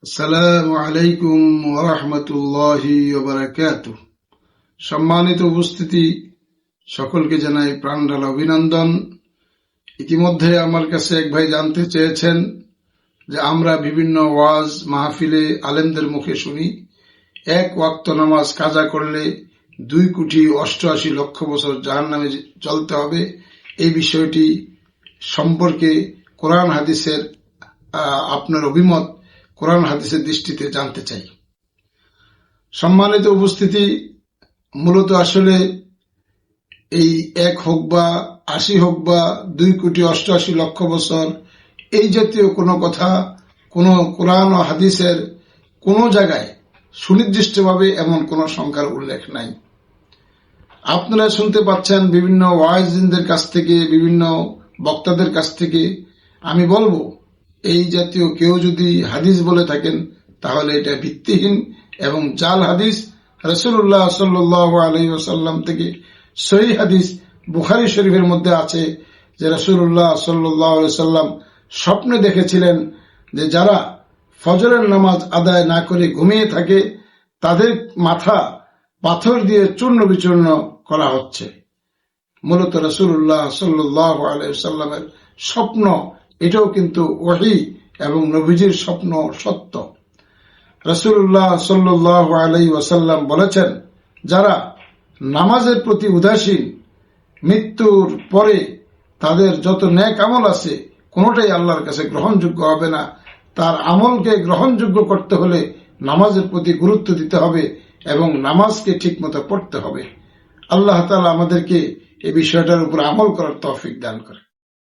আসসালামু আলাইকুম ওয়া রাহমাতুল্লাহি ওয়া বারাকাতুহু। সম্মানিত উপস্থিতি, সকলকে জানাই প্রাণঢালা অভিনন্দন। ইতিমধ্যে আমার কাছে এক ভাই জানতে চেয়েছেন যে আমরা বিভিন্ন ওয়াজ মাহফিলে আলেমদের মুখে শুনি এক ওয়াক্ত নামাজ কাজা করলে 2,88,00,000 বছর জাহান্নামে চলতে হবে। এই বিষয়টি সম্পর্কে কোরআন হাদিসের আপনার অভিমত কোরআন হাদিসের দৃষ্টিতে জানতে চাই। সম্মানিত উপস্থিতি, মূলত আসলে এই 1 হোক বা 80 হোক বা 2,88,00,000 বছর এই জাতীয় কোনো কথা কোন কোরআন ও হাদিসের কোন জায়গায় সুনির্দিষ্টভাবে এমন কোন সংখ্যার উল্লেখ নাই। আপনারা শুনতে পাচ্ছেন বিভিন্ন ওয়াইজিনদের কাছ থেকে, বিভিন্ন বক্তাদের কাছ থেকে। আমি বলবো, এই জাতীয় কেউ যদি হাদিস বলে থাকেন তাহলে এটা ভিত্তিহীন এবং জাল হাদিস। রাসূলুল্লাহ সাল্লাল্লাহু আলাইহি ওয়াসাল্লাম থেকে সহিহ হাদিস বুখারী শরীফের মধ্যে আছে যে রাসূলুল্লাহ সাল্লাল্লাহু আলাইহি ওয়াসাল্লাম স্বপ্নে দেখেছিলেন যে যারা ফজরের নামাজ আদায় না করে ঘুমিয়ে থাকে তাদের মাথা পাথর দিয়ে চূর্ণ বিচূর্ণ করা হচ্ছে। মূলত রাসূলুল্লাহ সাল্লাল্লাহু আলাইহি ওয়াসাল্লামের স্বপ্ন, এটাও কিন্তু ওহী এবং নবীজির স্বপ্ন সত্য। রাসূলুল্লাহ সাল্লাল্লাহু আলাইহি ওয়াসাল্লাম বলেছেন, যারা নামাজের প্রতি উদাসীন, মৃত্যুর পরে তাদের যত নেক আমল আছে কোনোটাই আল্লাহর কাছে গ্রহণযোগ্য হবে না। তার আমলকে গ্রহণযোগ্য করতে হলে নামাজের প্রতি গুরুত্ব দিতে হবে এবং নামাজকে ঠিকমতো পড়তে হবে। আল্লাহ তাআলা আমাদেরকে এই বিষয়টার উপর আমল করার তৌফিক দান করে।